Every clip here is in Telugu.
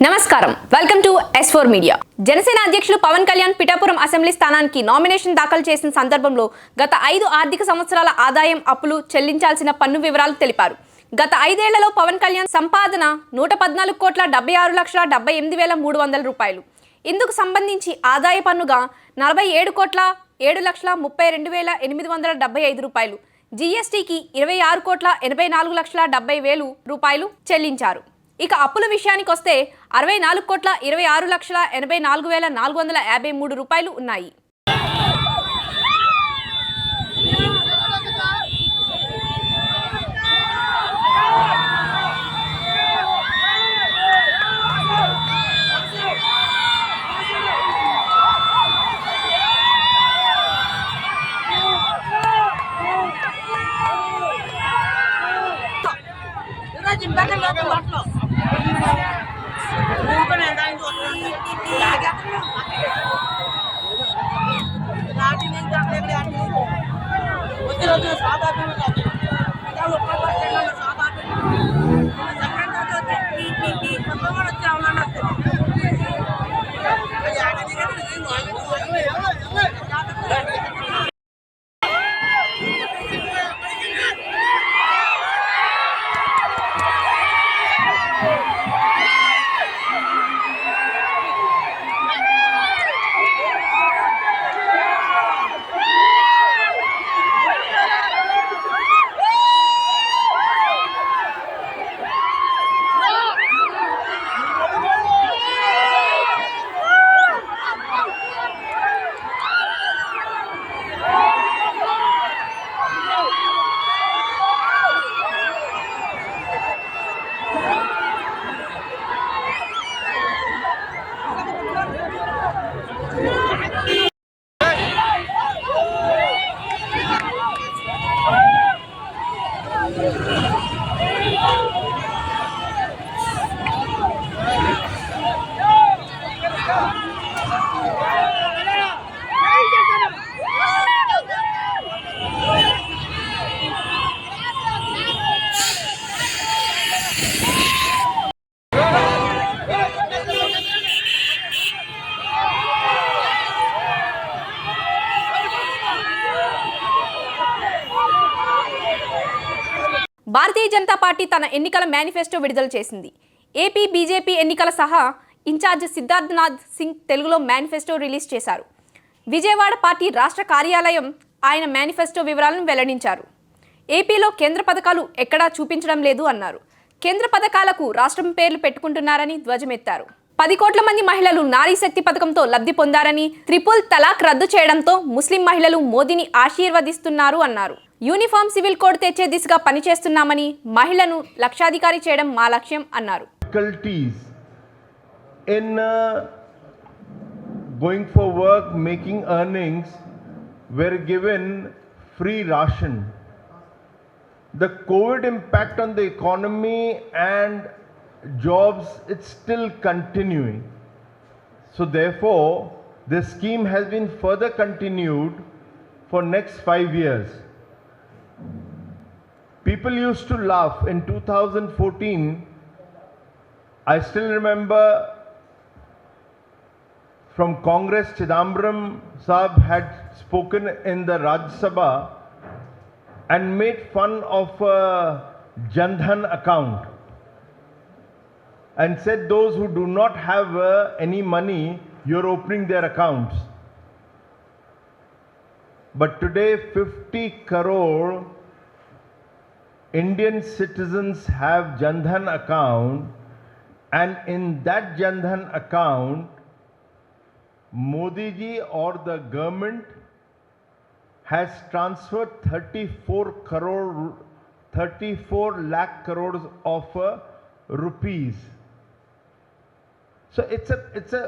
నమస్కారం welcome to S4 media Janasena అధ్యక్షులు పవన్ కళ్యాణ్ పిఠాపురం అసెంబ్లీ స్థానానికి నామినేషన్ దాఖలు చేసిన సందర్భంలో గత 5 ఆర్థిక సంవత్సరాల ఆదాయం అప్పులు చెల్లించాల్సిన పన్ను వివరాలు తెలిపారు. గత 5 ఏళ్లలో పవన్ కళ్యాణ్ సంపాదన 114,76,78,300 రూపాయలు. ఇందుకు సంబంధించి ఆదాయ పన్నుగా 47,7,32,875 రూపాయలు, జీఎస్టీకి 26,84,70,000 రూపాయలు చెల్లించారు. ఇక అప్పుల విషయానికి వస్తే 64,26,84,453 రూపాయలు ఉన్నాయి. భారతీయ జనతా పార్టీ తన ఎన్నికల మేనిఫెస్టో విడుదల చేసింది. ఏపీ బీజేపీ ఎన్నికల సహా ఇన్ఛార్జ్ సిద్ధార్థనాథ్ సింగ్ తెలుగులో మేనిఫెస్టో రిలీజ్ చేశారు. విజయవాడ పార్టీ రాష్ట్ర కార్యాలయం ఆయన మేనిఫెస్టో వివరాలను వెల్లడించారు. ఏపీలో కేంద్ర పథకాలు ఎక్కడా చూపించడం లేదు అన్నారు. కేంద్ర పథకాలకు రాష్ట్రం పేర్లు పెట్టుకుంటున్నారని ధ్వజమెత్తారు. 10 కోట్ల మంది మహిళలు నారీ శక్తి పథకంతో లబ్ధి పొందారని, ట్రిపుల్ తలాక్ రద్దు చేయడంతో ముస్లిం మహిళలు మోదీని ఆశీర్వదిస్తున్నారు అన్నారు. యూనిఫామ్ సివిల్ కోడ్ తెచ్చే దిశగా పనిచేస్తున్నామని, మహిళను లక్షాధికారి చేయడం మా లక్ష్యం అన్నారు. Going for work, making earnings, were given free ration. The COVID impact on the economy and jobs, it's still continuing. So therefore, this scheme has been further continued for next 5 years. People used to laugh. In 2014, I still remember from Congress, Chidambaram Saab had spoken in the Rajya Sabha and made fun of a Jan Dhan account and said those who do not have any money, you're opening their accounts. But today 50 crore Indian citizens have Jan Dhan account, and in that Jan Dhan account Modi ji or the government has transferred 34 lakh crores of rupees. So it's a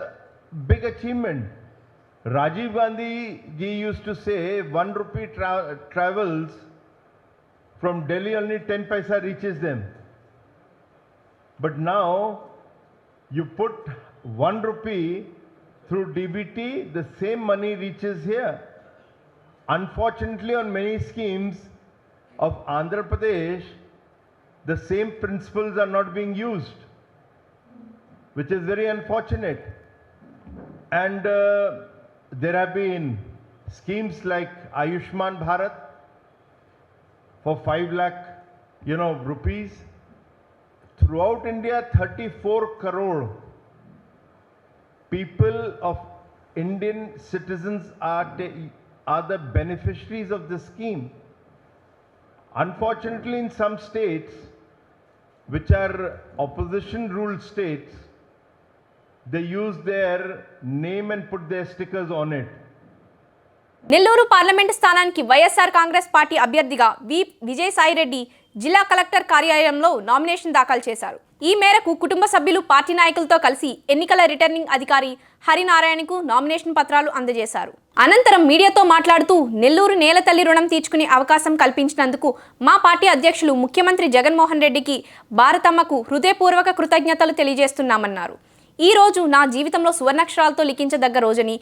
big achievement. Rajiv Gandhi ji used to say 1 rupee travels from Delhi, only 10 paisa reaches them. But now you put 1 rupee through DBT, the same money reaches here. Unfortunately, on many schemes of Andhra Pradesh, the same principles are not being used. which is very unfortunate. And there have been schemes like Ayushman Bharat for 5 lakh, rupees. Throughout India, 34 crore people of Indian citizens are the beneficiaries of this scheme. Unfortunately, in some states, which are opposition ruled states, they use their name and put their stickers on it. Nellore parliament స్థానానికి వైఎస్ఆర్ కాంగ్రెస్ పార్టీ అభ్యర్థిగా విజయసాయిరెడ్డి జిల్లా కలెక్టర్ కార్యాలయంలో నామినేషన్ దాఖలు చేశారు. ఈ మేరకు కుటుంబ సభ్యులు పార్టీ నాయకులతో కలిసి ఎన్నికల రిటర్నింగ్ అధికారి హరినారాయణకు నామినేషన్ పత్రాలు అందజేశారు. అనంతరం మీడియాతో మాట్లాడుతూ నెల్లూరు నేలతల్లి రుణం తీర్చుకునే అవకాశం కల్పించినందుకు మా పార్టీ అధ్యక్షులు ముఖ్యమంత్రి జగన్మోహన్ రెడ్డికి భారతమ్మకు హృదయపూర్వక కృతజ్ఞతలు తెలియజేస్తున్నామన్నారు. ఈ రోజు నా జీవితంలో సువర్ణాక్షరాలతో లిఖించదగ్గ రోజని,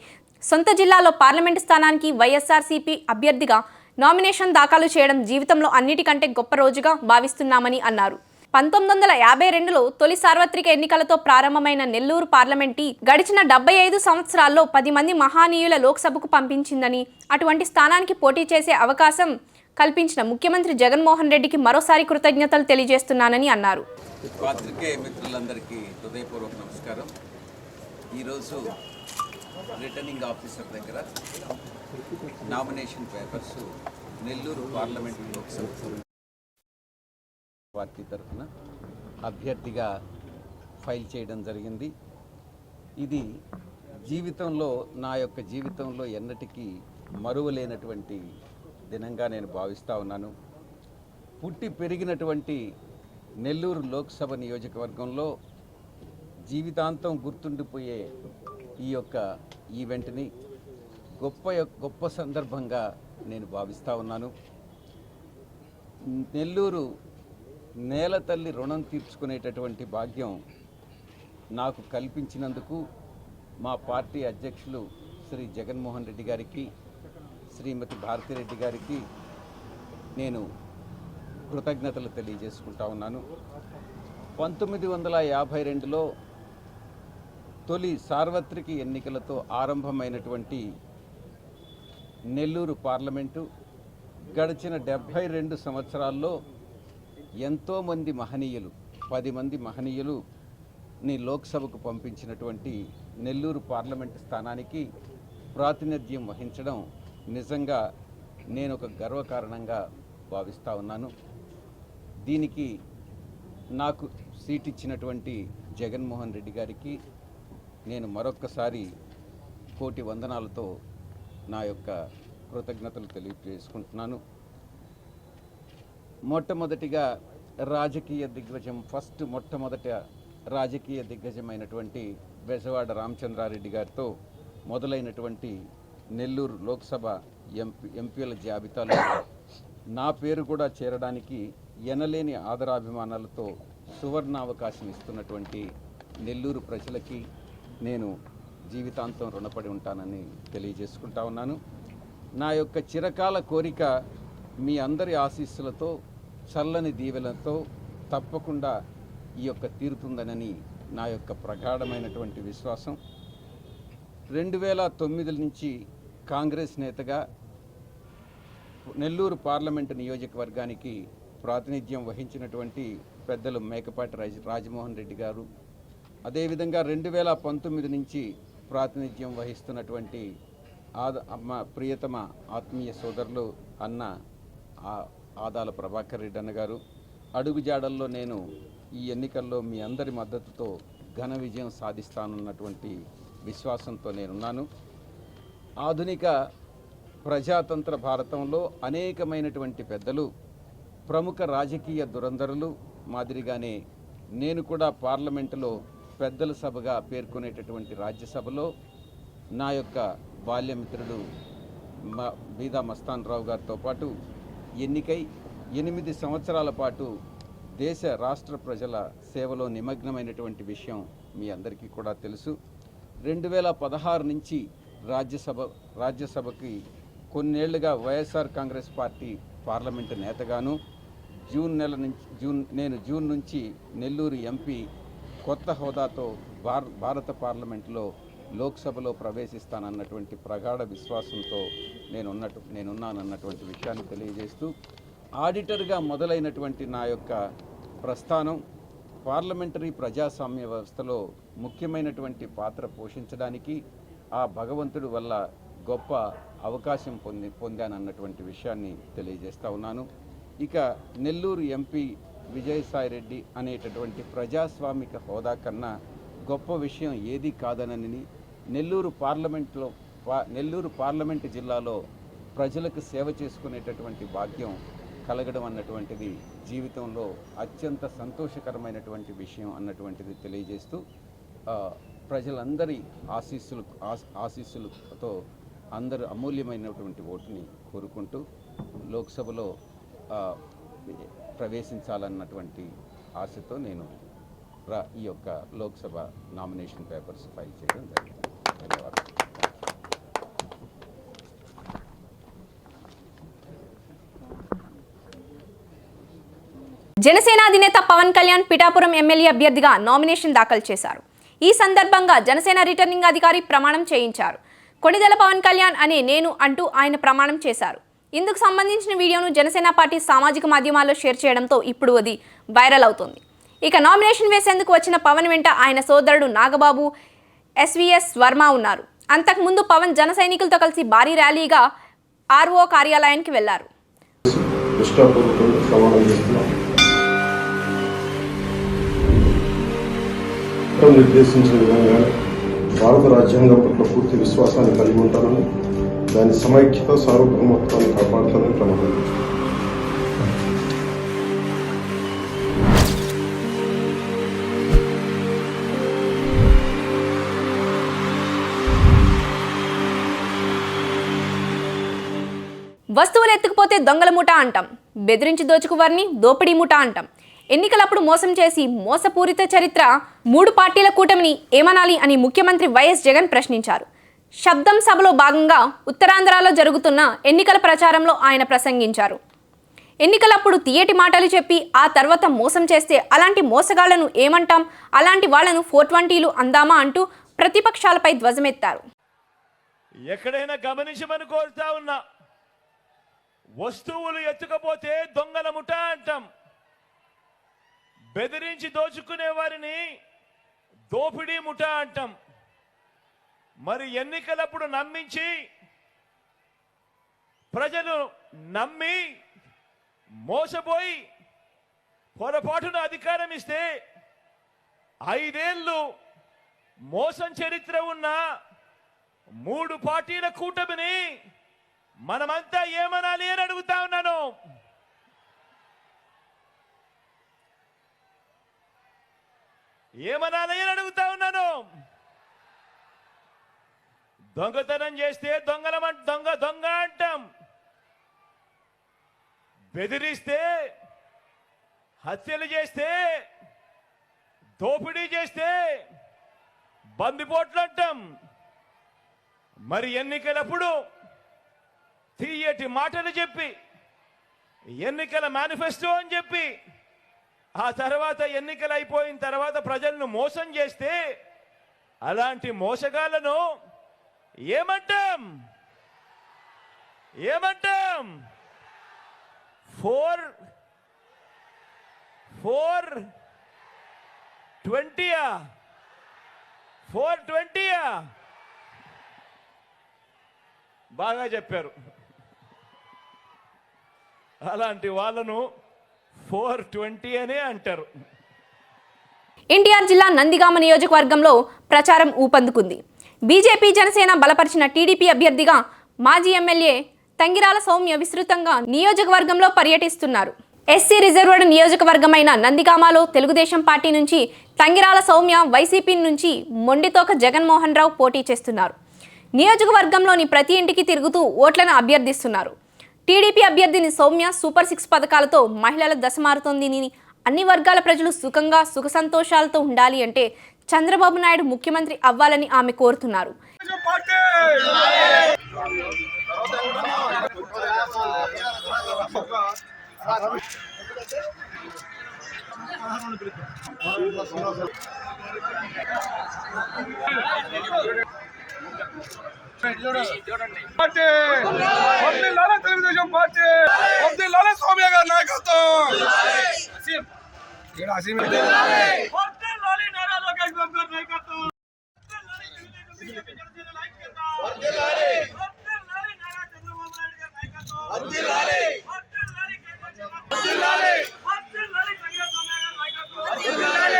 సొంత జిల్లాలో పార్లమెంటు స్థానానికి వైఎస్ఆర్సీపీ అభ్యర్థిగా నామినేషన్ దాఖలు చేయడం జీవితంలో అన్నిటికంటే గొప్ప రోజుగా భావిస్తున్నామని అన్నారు. 1952లో తొలి సార్వత్రిక ఎన్నికలతో ప్రారంభమైన నెల్లూరు పార్లమెంటు గడిచిన 75 సంవత్సరాల్లో 10 మంది మహానీయుల లోక్సభకు పంపించిందని, అటువంటి స్థానానికి పోటీ చేసే అవకాశం కల్పించిన ముఖ్యమంత్రి జగన్మోహన్ రెడ్డికి మరోసారి కృతజ్ఞతలు తెలియజేస్తున్నానని అన్నారు. పాత్రికేయ మిత్రులందరికీ హృదయపూర్వక నమస్కారం. ఈరోజు రిటర్నింగ్ ఆఫీసర్ దగ్గర nomination papers Nellore parliament Lok Sabha party తరఫున అభ్యర్థిగా ఫైల్ చేయడం జరిగింది. ఇది నా యొక్క జీవితంలో ఎన్నటికీ మరువలేనటువంటి దినంగా నేను భావిస్తూ ఉన్నాను. పుట్టి పెరిగినటువంటి నెల్లూరు లోక్సభ నియోజకవర్గంలో జీవితాంతం గుర్తుండిపోయే ఈ యొక్క ఈవెంట్ని గొప్ప సందర్భంగా నేను భావిస్తూ ఉన్నాను. నెల్లూరు నేలతల్లి రుణం తీర్చుకునేటటువంటి భాగ్యం నాకు కల్పించినందుకు మా పార్టీ అధ్యక్షులు శ్రీ జగన్మోహన్ రెడ్డి గారికి, శ్రీమతి భారతిరెడ్డి గారికి నేను కృతజ్ఞతలు తెలియజేసుకుంటా ఉన్నాను. 1952లో తొలి సార్వత్రిక ఎన్నికలతో ఆరంభమైనటువంటి నెల్లూరు పార్లమెంటు గడిచిన 72 సంవత్సరాల్లో ఎంతోమంది మహనీయులు, 10 మంది మహనీయులుని లోక్సభకు పంపించినటువంటి నెల్లూరు పార్లమెంటు స్థానానికి ప్రాతినిధ్యం వహించడం నిజంగా నేను ఒక గర్వకారణంగా భావిస్తూ ఉన్నాను. దీనికి నాకు సీట్ ఇచ్చినటువంటి జగన్మోహన్ రెడ్డి గారికి నేను మరొక్కసారి కోటి వందనాలతో నా యొక్క కృతజ్ఞతలు తెలియజేసుకుంటున్నాను. మొట్టమొదటిగా రాజకీయ దిగ్గజం మొట్టమొదట రాజకీయ దిగ్గజమైనటువంటి బెజవాడ రామచంద్రారెడ్డి గారితో మొదలైనటువంటి నెల్లూరు లోక్సభ ఎంపీల జాబితాలో నా పేరు కూడా చేరడానికి ఎనలేని ఆదరాభిమానాలతో సువర్ణావకాశం ఇస్తున్నటువంటి నెల్లూరు ప్రజలకి నేను జీవితాంతం రుణపడి ఉంటానని తెలియజేసుకుంటా ఉన్నాను. నా యొక్క చిరకాల కోరిక మీ అందరి ఆశీస్సులతో, చల్లని దీవెలతో తప్పకుండా ఈ యొక్క తీరుతుందనని నా యొక్క ప్రగాఢమైనటువంటి విశ్వాసం. 2009 నుంచి కాంగ్రెస్ నేతగా నెల్లూరు పార్లమెంటు నియోజకవర్గానికి ప్రాతినిధ్యం వహించినటువంటి పెద్దలు మేకపాటి రాజమోహన్ రెడ్డి గారు, అదేవిధంగా 2019 నుంచి ప్రాతినిధ్యం వహిస్తున్నటువంటి ప్రియతమ ఆత్మీయ సోదరులు అన్న ఆదాల ప్రభాకర్ రెడ్డి అన్న గారు అడుగుజాడల్లో నేను ఈ ఎన్నికల్లో మీ అందరి మద్దతుతో ఘన విజయం సాధిస్తానన్నటువంటి విశ్వాసంతో నేనున్నాను. ఆధునిక ప్రజాతంత్ర భారతంలో అనేకమైనటువంటి పెద్దలు, ప్రముఖ రాజకీయ దురంధరులు మాదిరిగానే నేను కూడా పార్లమెంటులో పెద్దల సభగా పేర్కొనేటటువంటి రాజ్యసభలో నా యొక్క బాల్యమిత్రుడు బీదా మస్తాన్ రావు గారితో పాటు ఎన్నికై 8 సంవత్సరాల పాటు దేశ రాష్ట్ర ప్రజల సేవలో నిమగ్నమైనటువంటి విషయం మీ అందరికీ కూడా తెలుసు. 2016 నుంచి రాజ్యసభకి కొన్నేళ్లుగా వైఎస్ఆర్ కాంగ్రెస్ పార్టీ పార్లమెంటు నేతగాను, జూన్ నుంచి నెల్లూరు ఎంపీ కొత్త హోదాతో భారత పార్లమెంట్లో లోక్సభలో ప్రవేశిస్తానన్నటువంటి ప్రగాఢ విశ్వాసంతో నేనున్నానన్నటువంటి విషయాన్ని తెలియజేస్తూ ఆడిటర్గా మొదలైనటువంటి నా యొక్క ప్రస్థానం పార్లమెంటరీ ప్రజాస్వామ్య వ్యవస్థలో ముఖ్యమైనటువంటి పాత్ర పోషించడానికి ఆ భగవంతుడి వల్ల గొప్ప అవకాశం పొందానన్నటువంటి విషయాన్ని తెలియజేస్తూ ఉన్నాను. ఇక నెల్లూరు ఎంపీ విజయసాయిరెడ్డి అనేటటువంటి ప్రజాస్వామిక హోదా కన్నా గొప్ప విషయం ఏదీ కాదనని నెల్లూరు పార్లమెంటు జిల్లాలో ప్రజలకు సేవ చేసుకునేటటువంటి భాగ్యం కలగడం అన్నటువంటిది జీవితంలో అత్యంత సంతోషకరమైనటువంటి విషయం అన్నటువంటిది తెలియజేస్తూ ప్రజలందరి ఆశీస్సులతో అందరూ అమూల్యమైనటువంటి ఓటుని కోరుకుంటూ లోక్సభలో ప్రవేశించాలన్నటువంటి ఆశతో నేను ఈ యొక్క లోక్సభ నామినేషన్ పేపర్స్ ఫైల్ చేయడం జరిగింది. ధన్యవాదాలు. జనసేన అధినేత పవన్ కళ్యాణ్ పిఠాపురం ఎమ్మెల్యే అభ్యర్థిగా నామినేషన్ దాఖలు చేశారు. ఈ సందర్భంగా జనసేన రిటర్నింగ్ అధికారి ప్రమాణం చేయించారు. కొణిదెల పవన్ కళ్యాణ్ అనే నేను అంటూ ఆయన ప్రమాణం చేశారు. ఇందుకు సంబంధించిన వీడియోను జనసేన పార్టీ సామాజిక మాధ్యమాల్లో షేర్ చేయడంతో ఇప్పుడు అది వైరల్ అవుతోంది. ఇక నామినేషన్ వేసేందుకు వచ్చిన పవన్ వెంట ఆయన సోదరుడు నాగబాబు, ఎస్వీఎస్ వర్మ ఉన్నారు. అంతకుముందు పవన్ జన సైనికులతో కలిసి భారీ ర్యాలీగా ఆర్ఓ కార్యాలయానికి వెళ్లారు. నిర్దేశించిన విధంగా భారత రాజ్యాంగం పట్ల పూర్తి విశ్వాసాన్ని కలిగి ఉంటానని, దాని సమైక్యత సార్వభౌమత్వాన్ని కాపాడుతానని ప్రమాణం చేస్తాను. వస్తువులు ఎత్తుకుపోతే దొంగల ముఠా అంటాం, బెదిరించి దోచుకువారిని దోపిడీ ముఠా అంటాం. ఎన్నికలప్పుడు మోసం చేసి మోసపూరిత చరిత్ర 3 పార్టీల కూటమిని ఏమనాలి అని ముఖ్యమంత్రి వైఎస్ జగన్ ప్రశ్నించారు. శబ్దం సభలో భాగంగా ఉత్తరాంధ్రలో జరుగుతున్న ఎన్నికల ప్రచారంలో ఆయన ప్రసంగించారు. ఎన్నికలప్పుడు తీయటి మాటలు చెప్పి ఆ తర్వాత మోసం చేస్తే అలాంటి మోసగాళ్లను ఏమంటాం, అలాంటి వాళ్లను 420లు అందామా అంటూ ప్రతిపక్షాలపై ధ్వజమెత్తారు. ఎక్కడైనా గమనించమని కోరుతా ఉన్నా, వస్తువులు ఎత్తుకపోతే దొంగల ముఠా అంటాం, బెదిరించి దోచుకునే వారిని దోపిడీ ముఠా అంటాం. మరి ఎన్నికలప్పుడు నమ్మించి ప్రజలు నమ్మి మోసపోయి పొరపాటున అధికారం ఇస్తే 5 ఏళ్ళు మోసం చరిత్ర ఉన్న 3 పార్టీల కూటమిని మనమంతా ఏమనాలి అని అడుగుతా ఉన్నాను. ఏమనాలి అని అడుగుతా ఉన్నాను. దొంగతనం చేస్తే దొంగ దొంగ అంటాం, బెదిరిస్తే హత్యలు చేస్తే దోపిడీ చేస్తే బందిపోట్లు అంటాం. మరి ఎన్నికలప్పుడు తీయటి మాటలు చెప్పి ఎన్నికల మేనిఫెస్టో అని చెప్పి ఆ తర్వాత ఎన్నికలు అయిపోయిన తర్వాత ప్రజలను మోసం చేస్తే అలాంటి మోసగాళ్లను ఏమంటాం? 420 బాగా చెప్పారు. అలాంటి వాళ్ళను 420 అనే అంటారు. ఎన్టీఆర్ జిల్లా నందిగామ నియోజకవర్గంలో ప్రచారం ఊపందుకుంది. బీజేపీ జనసేన బలపరిచిన టీడీపీ అభ్యర్థిగా మాజీ ఎమ్మెల్యే తంగిరాల సౌమ్య విస్తృతంగా నియోజకవర్గంలో పర్యటిస్తున్నారు. ఎస్సీ రిజర్వ్డ్ నియోజకవర్గమైన నందిగామలో తెలుగుదేశం పార్టీ నుంచి తంగిరాల సౌమ్య, వైసీపీ నుంచి మొండితోక జగన్మోహన్ రావు పోటీ చేస్తున్నారు. నియోజకవర్గంలోని ప్రతి ఇంటికి తిరుగుతూ ఓట్లను అభ్యర్థిస్తున్నారు. టీడీపీ అభ్యర్థిని సౌమ్య సూపర్ 6 పథకాలతో మహిళల దశ మారుతోంది. అన్ని వర్గాల ప్రజలు సుఖంగా సుఖ సంతోషాలతో ఉండాలి అంటే చంద్రబాబు నాయుడు ముఖ్యమంత్రి అవ్వాలని ఆమె కోరుతున్నారు. పార్టీ వర్ధిల్లాలి తెలుగుదేశం పార్టీ వర్ధిల్లాలి సోనియా గారి నాయకత్వం వర్ధిల్లాలి నారా లోకేష్ బాబు గారి నాయకత్వం వర్ధిల్లాలి నారా చంద్రబాబు నాయుడు గారి నాయకత్వం వర్ధిల్లాలి వర్ధిల్లాలి వర్ధిల్లాలి సోనియా గారి నాయకత్వం వర్ధిల్లాలి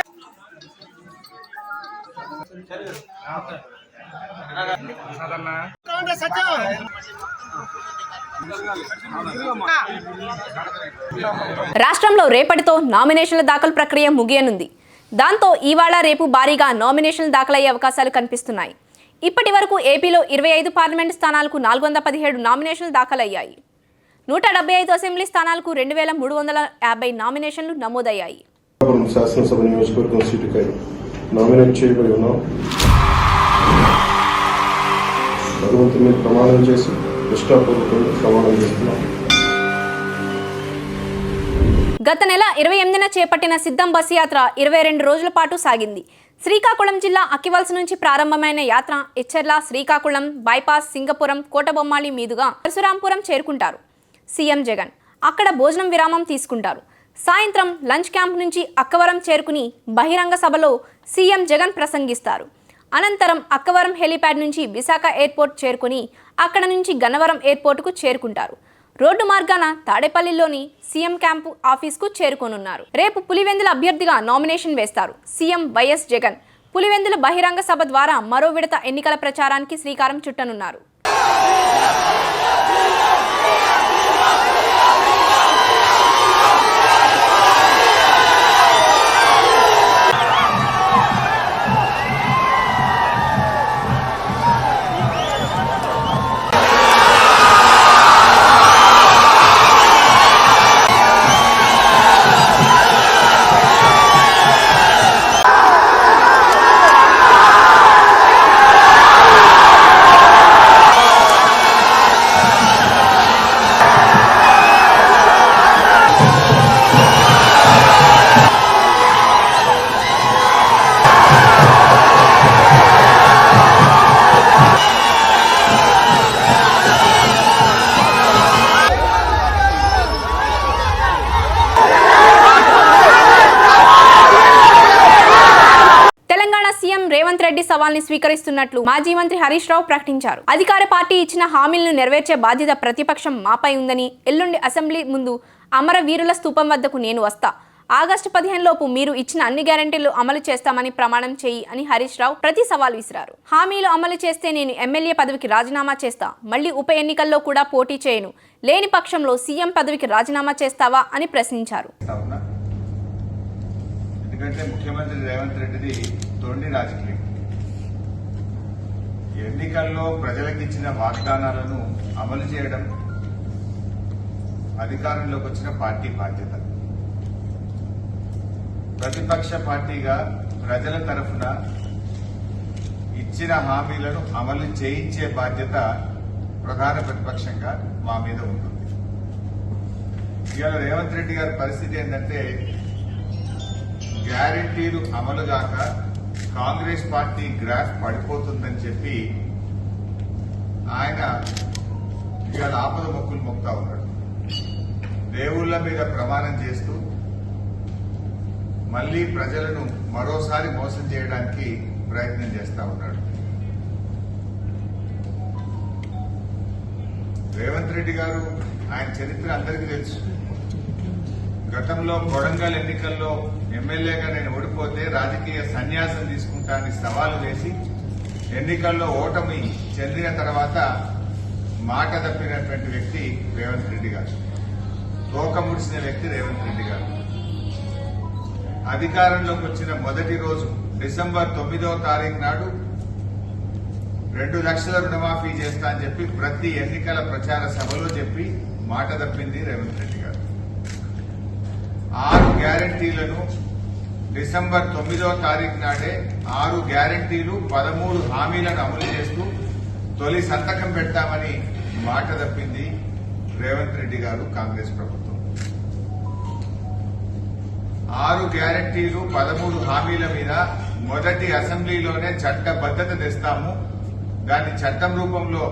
రాష్ట్రంలో రేపటితో నామినేషన్ల దాఖలు ప్రక్రియ ముగియనుంది. దాంతో ఇవాళ రేపు భారీగా నామినేషన్లు దాఖలయ్యే అవకాశాలు కనిపిస్తున్నాయి. ఇప్పటి వరకు ఏపీలో 25 పార్లమెంటు స్థానాలకు 417 నామినేషన్లు దాఖలయ్యాయి. 175 అసెంబ్లీ స్థానాలకు 2350 నామినేషన్లు నమోదయ్యాయి. శాసనసభ నియోజకవర్గం సీటుకై నామినేట్ చేయబడి ఉన్నాం. భగవంతుని మీద ప్రమాణం చేసి నిష్ఠాపూర్వకంగా ప్రమాణం చేస్తున్నాం. గత నెల 28న చేపట్టిన సిద్ధం బస్సు యాత్ర 22 రోజుల పాటు సాగింది. శ్రీకాకుళం జిల్లా అక్కివలస నుంచి ప్రారంభమైన యాత్ర ఎచ్చెర్ల, శ్రీకాకుళం బైపాస్, సింగపురం, కోటబొమ్మాళి మీదుగా పరశురాంపురం చేరుకుంటారు సీఎం జగన్. అక్కడ భోజనం విరామం తీసుకుంటారు. సాయంత్రం లంచ్ క్యాంప్ నుంచి అక్కవరం చేరుకుని బహిరంగ సభలో సీఎం జగన్ ప్రసంగిస్తారు. అనంతరం అక్కవరం హెలీప్యాడ్ నుంచి విశాఖ ఎయిర్పోర్ట్ చేరుకుని అక్కడ నుంచి గన్నవరం ఎయిర్పోర్టుకు చేరుకుంటారు. రోడ్డు మార్గాన తాడేపల్లిలోని సీఎం క్యాంపు ఆఫీస్కు చేరుకోనున్నారు. రేపు పులివెందుల అభ్యర్థిగా నామినేషన్ వేస్తారు సీఎం వైఎస్ జగన్. పులివెందుల బహిరంగ సభ ద్వారా మరో విడత ఎన్నికల ప్రచారానికి శ్రీకారం చుట్టనున్నారు. రేవంత్ రెడ్డి సవాల్ని స్వీకరిస్తున్నట్లు మాజీ మంత్రి హరీష్ రావు ప్రకటించారు. అధికార పార్టీ ఇచ్చిన హామీలను నెరవేర్చే బాధ్యత ప్రతిపక్షం మాపై ఉందని, ఎల్లుండి అసెంబ్లీ ముందు అమరవీరుల స్తూపం వద్దకు నేను వస్తా, ఆగస్టు 15 లోపు మీరు ఇచ్చిన అన్ని గ్యారెంటీలు అమలు చేస్తామని ప్రమాణం చేయి అని హరీష్ రావు ప్రతి సవాల్ విసిరారు. హామీలు అమలు చేస్తే నేను ఎమ్మెల్యే పదవికి రాజీనామా చేస్తా, మళ్లీ ఉప ఎన్నికల్లో కూడా పోటీ చేయను, లేని పక్షంలో సీఎం పదవికి రాజీనామా చేస్తావా అని ప్రశ్నించారు. ఎందుకంటే ముఖ్యమంత్రి రేవంత్ రెడ్డిది తొండి రాజకీయం. ఎన్నికల్లో ప్రజలకు ఇచ్చిన వాగ్దానాలను అమలు చేయడం అధికారంలోకి వచ్చిన పార్టీ బాధ్యత. ప్రతిపక్ష పార్టీగా ప్రజల తరఫున ఇచ్చిన హామీలను అమలు చేయించే బాధ్యత ప్రధాన ప్రతిపక్షంగా మా మీద ఉంటుంది. ఇవాళ రేవంత్ రెడ్డి గారి పరిస్థితి ఏంటంటే, గ్యారెంటీలు అమలు కాక కాంగ్రెస్ పార్టీ గ్రాఫ్ పడిపోతుందని చెప్పి ఆయన ఇవాళ ఆపద మొక్కులు మొక్తా ఉన్నాడు. దేవుళ్ల మీద ప్రమాణం చేస్తూ మళ్లీ ప్రజలను మరోసారి మోసం చేయడానికి ప్రయత్నం చేస్తా ఉన్నాడు. రేవంత్ రెడ్డి గారు ఆయన చరిత్ర అందరికీ తెలుసు. గతంలో కొడంగల్ ఎన్నికల్లో ఎమ్మెల్యేగా నేను ఓడిపోతే రాజకీయ సన్యాసం తీసుకుంటానని సవాలు వేసి ఎన్నికల్లో ఓటమి చెందిన తర్వాత మాట తప్పినటువంటి వ్యక్తి రేవంత్ రెడ్డి గారు. తోక ముడిసిన వ్యక్తి రేవంత్ రెడ్డి గారు. అధికారంలోకి వచ్చిన మొదటి రోజు డిసెంబర్ 9వ తారీఖు నాడు 2 లక్షల రుణమాఫీ చేస్తా అని చెప్పి ప్రతి ఎన్నికల ప్రచార సభలో చెప్పి మాట తప్పింది రేవంత్ రెడ్డి గారు. 6 గ్యారంటీలను డిసెంబర్ 9వ తారీఖు నాడే 6 గ్యారంటీలు 13 హామీలను అమలు చేస్తూ తొలి సంతకం పెడతామని మాట తప్పింది రేవంత్ రెడ్డి గారు, కాంగ్రెస్ ప్రభుత్వం. 6 గ్యారంటీలు 13 హామీల మీద మొదటి అసెంబ్లీలోనే చట్టబద్ధత తెస్తాము, దాన్ని చట్టం రూపంలో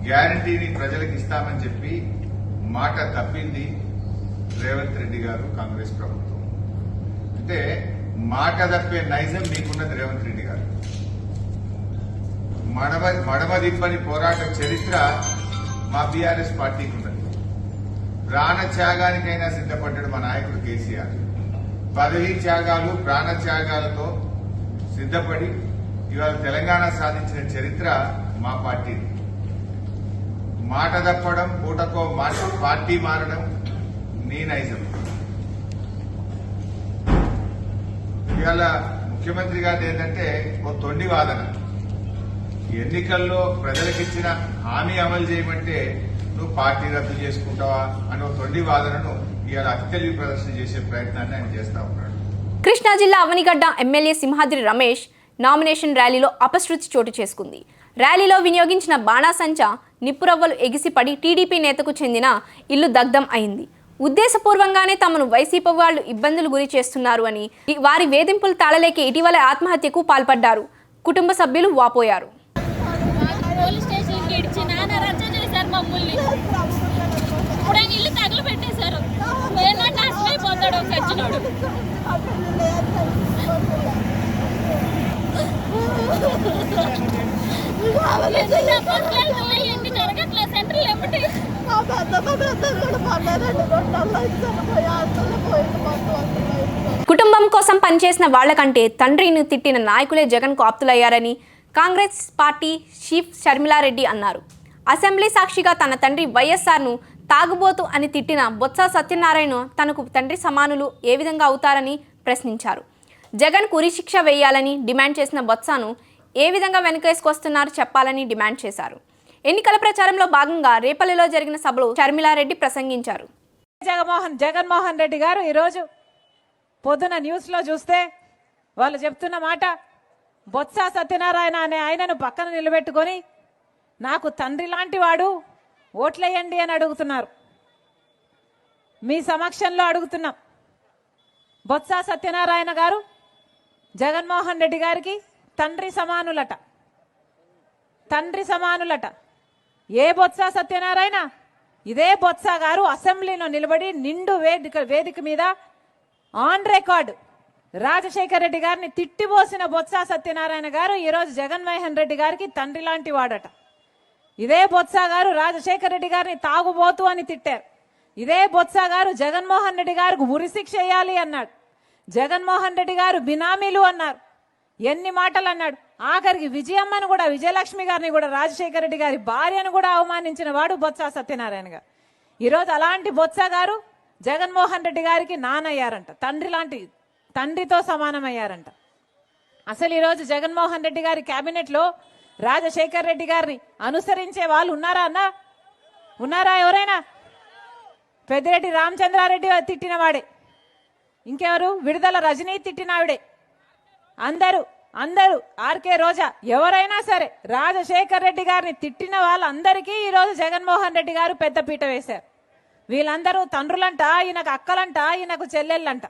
గ్యారంటీని ప్రజలకు ఇస్తామని చెప్పి మాట తప్పింది రేవంత్ రెడ్డి గారు, కాంగ్రెస్ ప్రభుత్వం. అంటే మాట తప్పే నైజం మీకున్నది రేవంత్ రెడ్డి గారు. మడమ దిప్పని పోరాట చరిత్ర మా బీఆర్ఎస్ పార్టీకి ఉన్నది. ప్రాణ త్యాగానికైనా సిద్ధపడ్డాడు మా నాయకుడు కేసీఆర్. పదవీ త్యాగాలు, ప్రాణ త్యాగాలతో సిద్ధపడి ఇవాళ తెలంగాణ సాధించిన చరిత్ర మా పార్టీది. మాట తప్పడం, పూటకో పార్టీ మారడం నీ నైజం. ఇవాళ ముఖ్యమంత్రి గారు ఏంటంటే ఓ తొండి వాదన, ఎన్నికల్లో ప్రజలకిచ్చిన హామీ అమలు చేయమంటే నువ్వు పార్టీ రద్దు చేసుకుంటావా అని ఒక తొండి వాదనను ఇవాళ అతి తెలివి ప్రదర్శన చేసే ప్రయత్నాన్ని ఆయన చేస్తా ఉన్నాడు. కృష్ణా జిల్లా అవనిగడ్డ ఎమ్మెల్యే సింహాద్రి రమేష్ నామినేషన్ ర్యాలీలో అపశృతి చోటు చేసుకుంది. ర్యాలీలో వినియోగించిన బాణాసంచా నిప్పురవ్వలు ఎగిసిపడి టీడీపీ నేతకు చెందిన ఇల్లు దగ్ధం అయింది. ఉద్దేశపూర్వంగానే తమను వైసీపీ వాళ్లు ఇబ్బందులు గురి చేస్తున్నారు అని, వారి వేధింపులు తాళలేక ఇటీవల ఆత్మహత్యకు పాల్పడ్డారు. కుటుంబ సభ్యులు వాపోయారు. పోలీస్ స్టేషన్కి ఇచ్చి నాన్న రచ్చ చేశారు మమ్మల్ని. ఇప్పుడు ఆయన ఇల్లు తగలు పెట్టేశారు. ఏమన్నా నాశనమైపోతాడు ఒక సచ్చినోడు. ఎన్ని జరగట్లేదు సెంట్రల్ ఏమిటి. కుటుంబం కోసం పనిచేసిన వాళ్లకంటే తండ్రిని తిట్టిన నాయకులే జగన్కు ఆప్తులయ్యారని కాంగ్రెస్ పార్టీ చీఫ్ షర్మిలారెడ్డి అన్నారు. అసెంబ్లీ సాక్షిగా తన తండ్రి వైఎస్ఆర్ను తాగుబోతు అని తిట్టిన బొత్స సత్యనారాయణ తనకు తండ్రి సమానులు ఏ విధంగా అవుతారని ప్రశ్నించారు. జగన్కు ఉరిశిక్ష వేయాలని డిమాండ్ చేసిన బొత్సను ఏ విధంగా వెనుకేసుకొస్తున్నారో చెప్పాలని డిమాండ్ చేశారు. ఎన్నికల ప్రచారంలో భాగంగా రేపల్లిలో జరిగిన సభలో షర్మిలారెడ్డి ప్రసంగించారు. జగన్మోహన్ రెడ్డి గారు ఈరోజు పొద్దున న్యూస్లో చూస్తే వాళ్ళు చెప్తున్న మాట, బొత్స సత్యనారాయణ అనే ఆయనను పక్కన నిలబెట్టుకొని నాకు తండ్రి లాంటి వాడు, ఓట్లేయండి అని అడుగుతున్నారు. మీ సమక్షంలో అడుగుతున్నాం. బొత్స సత్యనారాయణ గారు జగన్మోహన్ రెడ్డి గారికి తండ్రి సమానులట. తండ్రి సమానులట. ఏ బొత్స సత్యనారాయణ? ఇదే బొత్స గారు అసెంబ్లీలో నిలబడి నిండు వేదిక మీద ఆన్ రికార్డు రాజశేఖర రెడ్డి గారిని తిట్టిపోసిన బొత్స సత్యనారాయణ గారు ఈరోజు జగన్మోహన్ రెడ్డి గారికి తండ్రి లాంటి వాడట. ఇదే బొత్స గారు రాజశేఖర రెడ్డి గారిని తాగుబోతు అని తిట్టారు. ఇదే బొత్స గారు జగన్మోహన్ రెడ్డి గారికి ఉరిశిక్ష వేయాలి అన్నాడు. జగన్మోహన్ రెడ్డి గారు బినామీలు అన్నారు. ఎన్ని మాటలు అన్నాడు. ఆఖరికి విజయమ్మను కూడా, విజయలక్ష్మి గారిని కూడా, రాజశేఖర రెడ్డి గారి భార్యను కూడా అవమానించిన వాడు బొత్స సత్యనారాయణ గారు. ఈరోజు అలాంటి బొత్స గారు జగన్మోహన్ రెడ్డి గారికి నానయ్యారంట. తండ్రితో సమానమయ్యారంట. అసలు ఈరోజు జగన్మోహన్ రెడ్డి గారి క్యాబినెట్లో రాజశేఖర రెడ్డి గారిని అనుసరించే వాళ్ళు ఉన్నారా అన్నా? ఉన్నారా ఎవరైనా? పెద్దిరెడ్డి రామచంద్రారెడ్డి తిట్టిన వాడే. ఇంకెవరు? విడుదల రజనీ తిట్టినావిడే. అందరూ ఆర్కే రోజా ఎవరైనా సరే రాజశేఖర రెడ్డి గారిని తిట్టిన వాళ్ళందరికీ ఈరోజు జగన్మోహన్ రెడ్డి గారు పెద్ద పీట వేశారు. వీళ్ళందరూ తండ్రులంట, ఈయనకు అక్కలంట, ఈయనకు చెల్లెళ్ళంట.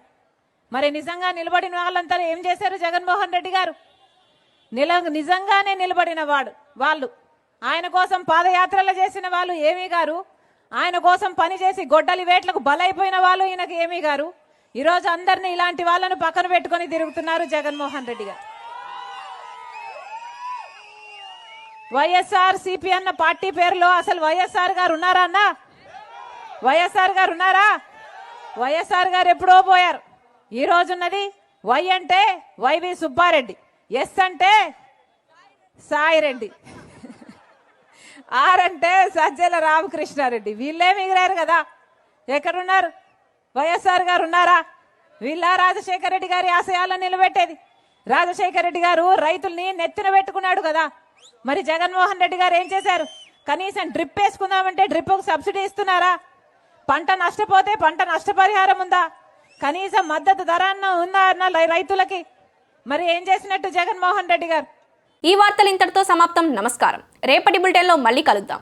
మరి నిజంగా నిలబడిన వాళ్ళంతా ఏం చేశారు? జగన్మోహన్ రెడ్డి గారు నిజంగానే నిలబడిన వాళ్ళు ఆయన కోసం పాదయాత్రలు చేసిన వాళ్ళు ఏమీ గారు, ఆయన కోసం పనిచేసి గొడ్డలి వేట్లకు బలైపోయిన వాళ్ళు ఈయనకు ఏమీ గారు. ఈరోజు అందరినీ ఇలాంటి వాళ్ళను పక్కన పెట్టుకొని తిరుగుతున్నారు జగన్మోహన్ రెడ్డి గారు. వైఎస్ఆర్ సిపి అన్న పార్టీ పేరులో అసలు వైఎస్ఆర్ గారు ఉన్నారా అన్నా? వైఎస్ఆర్ గారు ఉన్నారా? వైఎస్ఆర్ గారు ఎప్పుడో పోయారు. ఈ రోజున్నది వై అంటే వైవి సుబ్బారెడ్డి, ఎస్ అంటే సాయిరెడ్డి, ఆర్ అంటే సజ్జల రామకృష్ణారెడ్డి. వీళ్ళే మిగిలారు కదా. ఎక్కడున్నారు? వైఎస్ఆర్ గారు ఉన్నారా? వీళ్ళ రాజశేఖర రెడ్డి గారి ఆశయాలను నిలబెట్టేది. రాజశేఖర రెడ్డి గారు రైతుల్ని నెత్తిన పెట్టుకున్నాడు కదా. మరి జగన్మోహన్ రెడ్డి గారు ఏం చేశారు? కనీసం డ్రిప్ వేసుకుందామంటే డ్రిప్కు సబ్సిడీ ఇస్తున్నారా? పంట నష్టపోతే పంట నష్టపరిహారం ఉందా? కనీసం మద్దతు ధర ఉందా అన్న రైతులకి? మరి ఏం చేసినట్టు జగన్మోహన్ రెడ్డి గారు? ఈ వార్తలు ఇంతటితో సమాప్తం. నమస్కారం. రేపటి బులెటిన్లో మళ్ళీ కలుద్దాం.